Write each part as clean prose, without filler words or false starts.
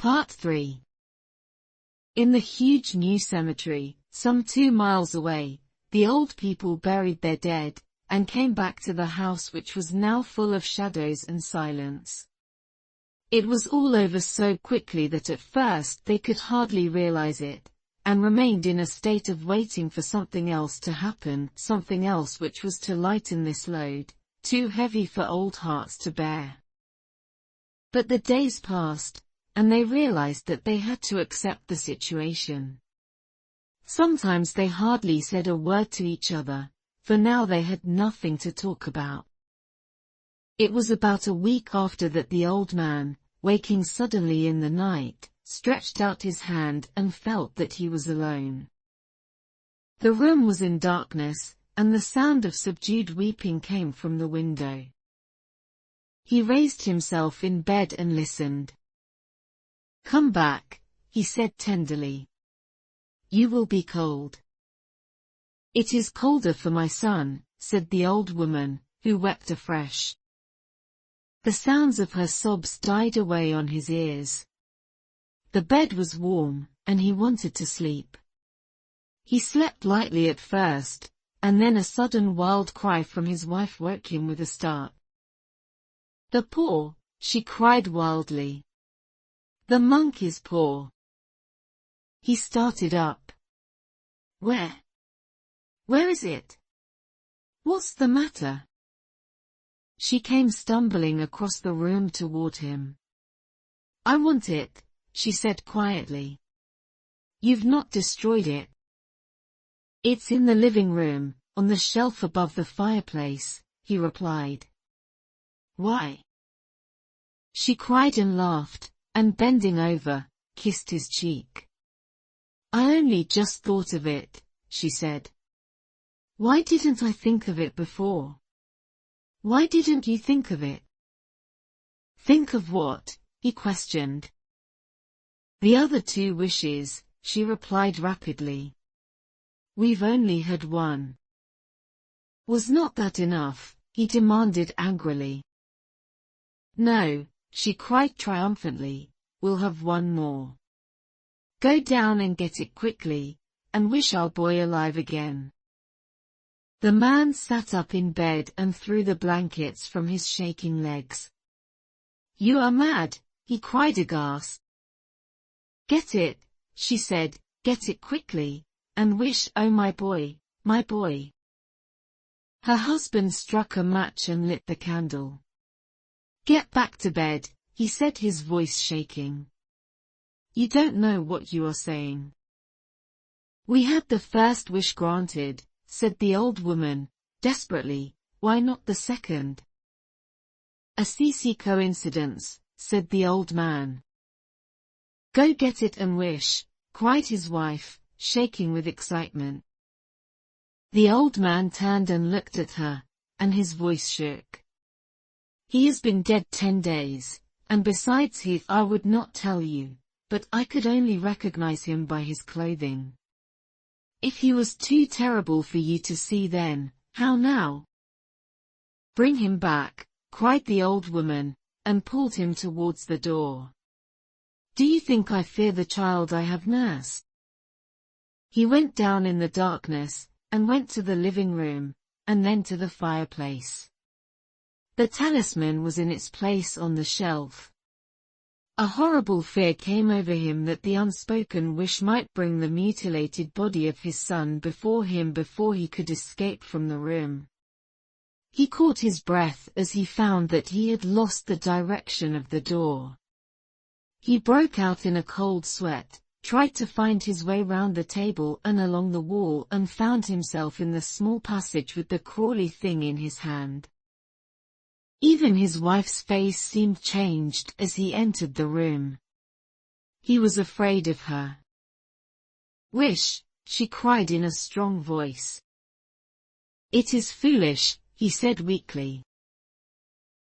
Part 3. In the huge new cemetery, some 2 miles away, the old people buried their dead, and came back to the house, which was now full of shadows and silence. It was all over so quickly that at first they could hardly realize it, and remained in a state of waiting for something else to happen, something else which was to lighten this load, too heavy for old hearts to bear. But the days passed, and they realized that they had to accept the situation. Sometimes they hardly said a word to each other, for now they had nothing to talk about. It was about a week after that the old man, waking suddenly in the night, stretched out his hand and felt that he was alone. The room was in darkness, and the sound of subdued weeping came from the window. He raised himself in bed and listened. "Come back," he said tenderly. "You will be cold." "It is colder for my son," said the old woman, who wept afresh. The sounds of her sobs died away on his ears. The bed was warm, and he wanted to sleep. He slept lightly at first, and then a sudden wild cry from his wife woke him with a start. "The poor," she cried wildly. "The monk is poor." He started up. Where is it? What's the matter?" She came stumbling across the room toward him. "I want it," she said quietly. "You've not destroyed it." "It's in the living room, on the shelf above the fireplace," he replied. "Why?" She cried and laughed, and bending over, kissed his cheek. "I only just thought of it," she said. "Why didn't I think of it before?" "Why didn't you think of it?" "Think of what?" he questioned. "The other 2 wishes," she replied rapidly. "We've only had one." "Was not that enough?" he demanded angrily. "No," she cried triumphantly, "we'll have one more. Go down and get it quickly, and wish our boy alive again." The man sat up in bed and threw the blankets from his shaking legs. "You are mad," he cried aghast. "Get it," she said, "get it quickly, and wish, oh my boy, my boy." Her husband struck a match and lit the candle. "Get back to bed," he said, his voice shaking. "You don't know what you are saying." "We had the first wish granted," said the old woman, desperately. "Why not the second?" "A CC coincidence," said the old man. "Go get it and wish," cried his wife, shaking with excitement. The old man turned and looked at her, and his voice shook. "He has been dead 10 days, and besides I would not tell you, but I could only recognize him by his clothing. If he was too terrible for you to see then, how now?" "Bring him back," cried the old woman, and pulled him towards the door. "Do you think I fear the child I have nursed?" He went down in the darkness, and went to the living room, and then to the fireplace. The talisman was in its place on the shelf. A horrible fear came over him that the unspoken wish might bring the mutilated body of his son before him before he could escape from the room. He caught his breath as he found that he had lost the direction of the door. He broke out in a cold sweat, tried to find his way round the table and along the wall, and found himself in the small passage with the crawly thing in his hand. Even his wife's face seemed changed as he entered the room. He was afraid of her. "Wish," she cried in a strong voice. "It is foolish," he said weakly.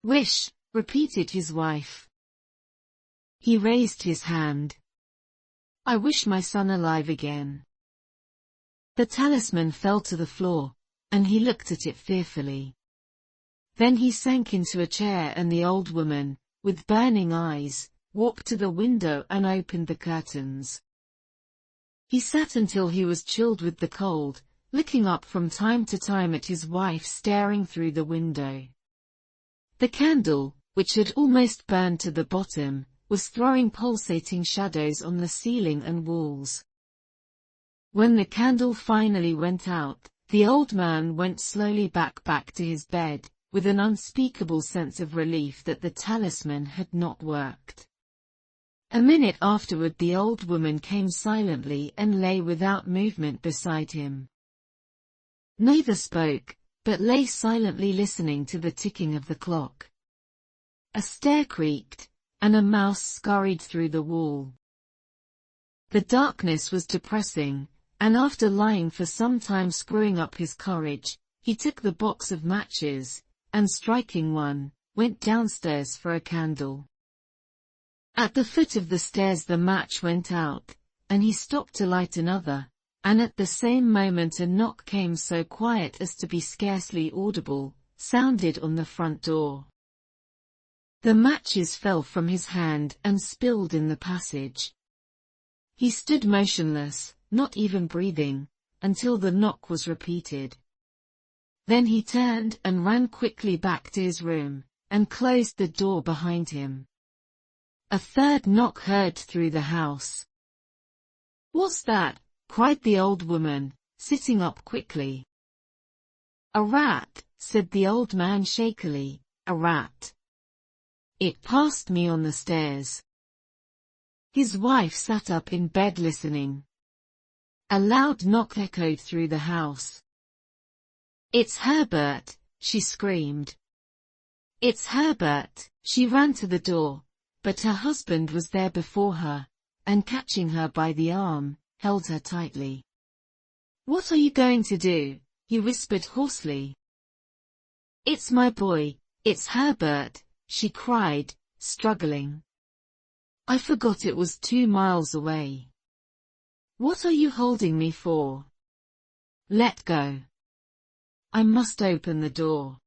"Wish," repeated his wife. He raised his hand. "I wish my son alive again." The talisman fell to the floor, and he looked at it fearfully. Then he sank into a chair, and the old woman, with burning eyes, walked to the window and opened the curtains. He sat until he was chilled with the cold, looking up from time to time at his wife staring through the window. The candle, which had almost burned to the bottom, was throwing pulsating shadows on the ceiling and walls. When the candle finally went out, the old man went slowly back to his bed, with an unspeakable sense of relief that the talisman had not worked. A minute afterward the old woman came silently and lay without movement beside him. Neither spoke, but lay silently listening to the ticking of the clock. A stair creaked, and a mouse scurried through the wall. The darkness was depressing, and after lying for some time screwing up his courage, he took the box of matches, and striking one, went downstairs for a candle. At the foot of the stairs the match went out, and he stopped to light another, and at the same moment a knock came so quiet as to be scarcely audible, sounded on the front door. The matches fell from his hand and spilled in the passage. He stood motionless, not even breathing, until the knock was repeated. Then he turned and ran quickly back to his room, and closed the door behind him. A third knock heard through the house. "What's that?" cried the old woman, sitting up quickly. "A rat," said the old man shakily, "a rat. It passed me on the stairs." His wife sat up in bed listening. A loud knock echoed through the house. "It's Herbert," she screamed. "It's Herbert." She ran to the door, but her husband was there before her, and catching her by the arm, held her tightly. "What are you going to do?" he whispered hoarsely. "It's my boy, it's Herbert," she cried, struggling. "I forgot it was 2 miles away. What are you holding me for? Let go. I must open the door."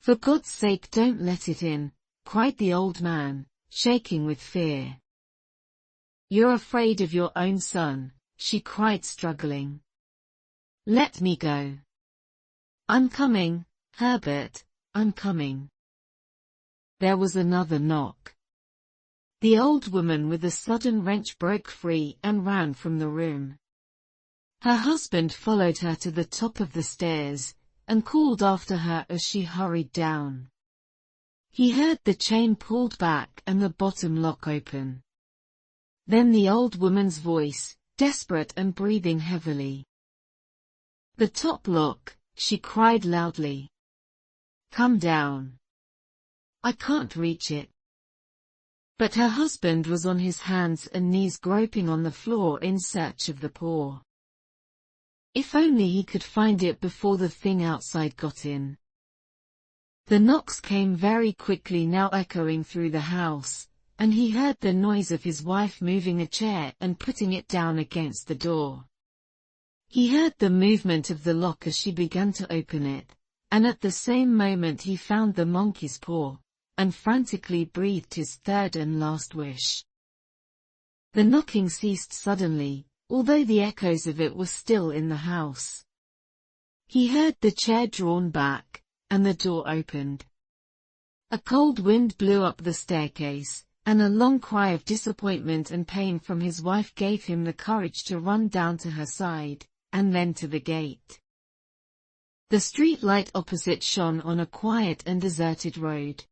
"For God's sake don't let it in," cried the old man, shaking with fear. "You're afraid of your own son," she cried struggling. "Let me go. I'm coming, Herbert, I'm coming." There was another knock. The old woman with a sudden wrench broke free and ran from the room. Her husband followed her to the top of the stairs, and called after her as she hurried down. He heard the chain pulled back and the bottom lock open. Then the old woman's voice, desperate and breathing heavily. "The top lock," she cried loudly. "Come down. I can't reach it." But her husband was on his hands and knees groping on the floor in search of the paw. If only he could find it before the thing outside got in. The knocks came very quickly now, echoing through the house, and he heard the noise of his wife moving a chair and putting it down against the door. He heard the movement of the lock as she began to open it, and at the same moment he found the monkey's paw, and frantically breathed his third and last wish. The knocking ceased suddenly, although the echoes of it were still in the house. He heard the chair drawn back, and the door opened. A cold wind blew up the staircase, and a long cry of disappointment and pain from his wife gave him the courage to run down to her side, and then to the gate. The street light opposite shone on a quiet and deserted road.